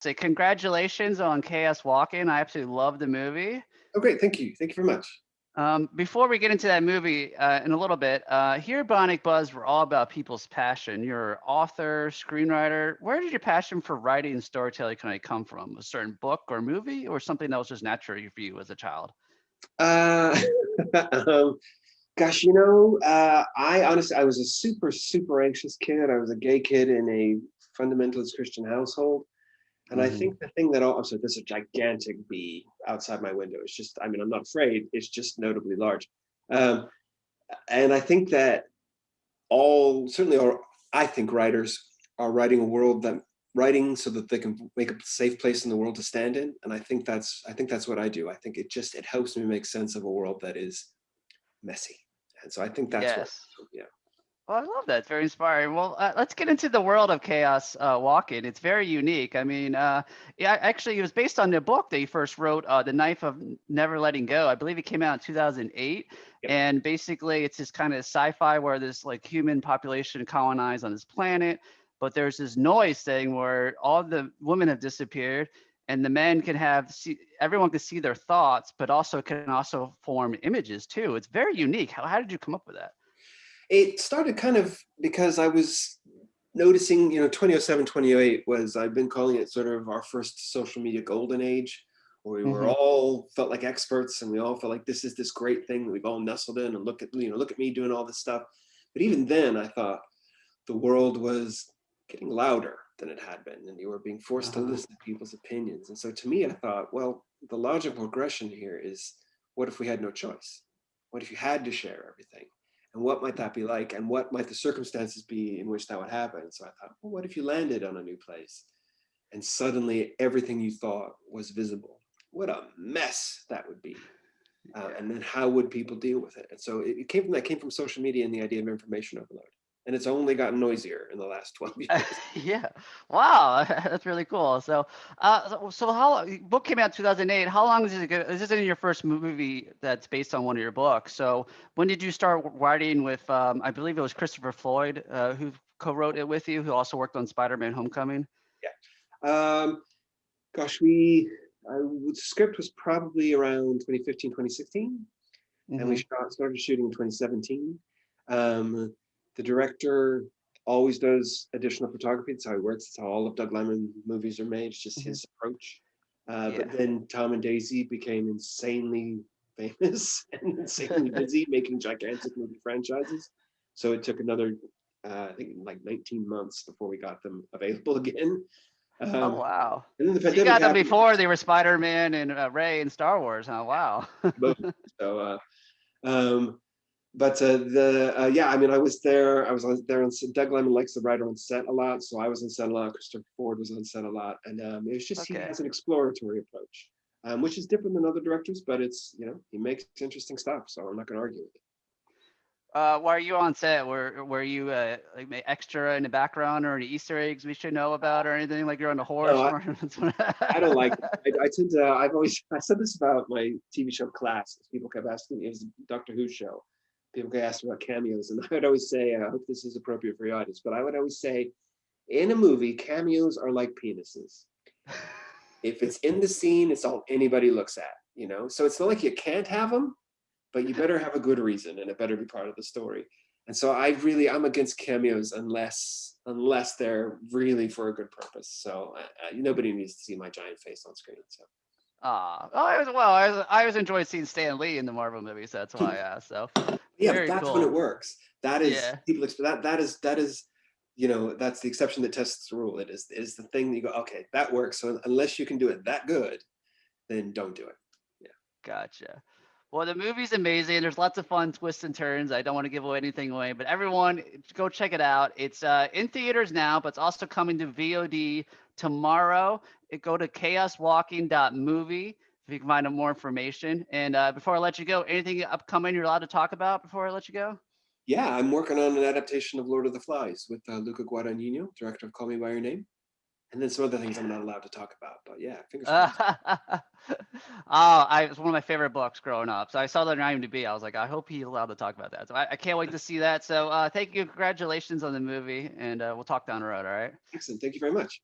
Say congratulations on Chaos Walking. I absolutely love the movie. Oh, great. Thank you. Thank you very much. Before we get into that movie in a little bit, here at Bionic Buzz, we're all about people's passion. You're an author, screenwriter. Where did your passion for writing and storytelling kind of come from? A certain book or movie, or something that was just natural for you as a child? Uh, um, gosh, I honestly, I was a super, super anxious kid. I was a gay kid in a fundamentalist Christian household. And I Hmm. think the thing that, I'm sorry, there's a gigantic bee outside my window. It's just, I mean, I'm not afraid. It's just notably large. Um, and I think that certainly I think writers are writing a world that writing so that they can make a safe place in the world to stand in. And I think that's what I do. I think it helps me make sense of a world that is messy. And so I think that's what, Yes. yeah. Well, I love that. It's very inspiring. Well, let's get into the world of Chaos Walking. It's very unique. I mean, yeah, actually, it was based on the book that you first wrote, The Knife of Never Letting Go. I believe it came out in 2008. Yep. And basically, it's this kind of sci-fi where this like human population colonized on this planet, but there's this noise thing where all the women have disappeared, and the men can everyone can see their thoughts, but also can also form images too. It's very unique. How did you come up with that? It started kind of because I was noticing, 2007, 2008 was, I've been calling it sort of our first social media golden age, where we were Hmm. all felt like experts and we all felt like this is this great thing that we've all nestled in, and look at me doing all this stuff. But even then I thought the world was getting louder than it had been, and you were being forced to Uh-huh. listen to people's opinions. And so to me, I thought, well, the logical progression here is, what if we had no choice? What if you had to share everything? And what might that be like? And what might the circumstances be in which that would happen? So I thought, well, what if you landed on a new place and suddenly everything you thought was visible? What a mess that would be. Yeah. And then how would people deal with it? And so it came from social media and the idea of information overload. And it's only gotten noisier in the last 12 years. Yeah. Wow. That's really cool. So book came out in 2008. How long is it ago? This isn't your first movie that's based on one of your books. So when did you start writing with, I believe it was Christopher Floyd, who co-wrote it with you, who also worked on Spider-Man Homecoming? Yeah. Gosh, the script was probably around 2015, 2016, and we Hmm. started shooting in 2017. Um, the director always does additional photography. That's how he works. That's how all of Doug Liman movies are made. It's just Hmm. his approach. But Yeah. then Tom and Daisy became insanely famous and insanely busy making gigantic movie franchises. So it took another, I think, like 19 months before we got them available again. Oh, Um, wow. and then the So you pandemic got them happened. before they were Spider-Man and Ray and Star Wars, huh? Wow. Boom. So, um, but the yeah, I mean, I was there. I was there on set. Doug Liman likes the writer on set a lot, so I was on set a lot. Christopher Ford was on set a lot, and it was just, he Okay. has an exploratory approach, which is different than other directors, but it's, he makes interesting stuff. So I'm not going to argue with it. While you on set, were you like extra in the background or any Easter eggs we should know about or anything? Like you're on the No, horse or I don't like that. I tend to. I said this about my TV show Class. People kept asking me. It was a Doctor Who show. People kept asking about cameos, and I would always say, I hope this is appropriate for your audience, but I would always say, in a movie, cameos are like penises. If it's in the scene, it's all anybody looks at, So it's not like you can't have them, but you better have a good reason, and it better be part of the story. And so I'm against cameos unless they're really for a good purpose. So nobody needs to see my giant face on screen. So Oh, I was enjoyed seeing Stan Lee in the Marvel movies. That's why I asked. So yeah, but very that's when it cool. works. That is, Yeah. people expect that is that's the exception that tests the rule. It is the thing that you go, okay, that works. So unless you can do it that good, then don't do it. Yeah. Gotcha. Well, the movie's amazing. There's lots of fun twists and turns. I don't want to give away anything away, but everyone, go check it out. It's in theaters now, but it's also coming to VOD tomorrow. Go to chaoswalking.movie if you can find out more information. And before I let you go, anything upcoming you're allowed to talk about before I let you go? Yeah, I'm working on an adaptation of Lord of the Flies with Luca Guadagnino, director of Call Me by Your Name, and then some other things I'm Yeah. not allowed to talk about. But yeah, fingers crossed. It's one of my favorite books growing up. So I saw that on IMDb. I was like, I hope he's allowed to talk about that. So I can't wait to see that. So thank you. Congratulations on the movie. And we'll talk down the road. All right. Excellent. Thank you very much.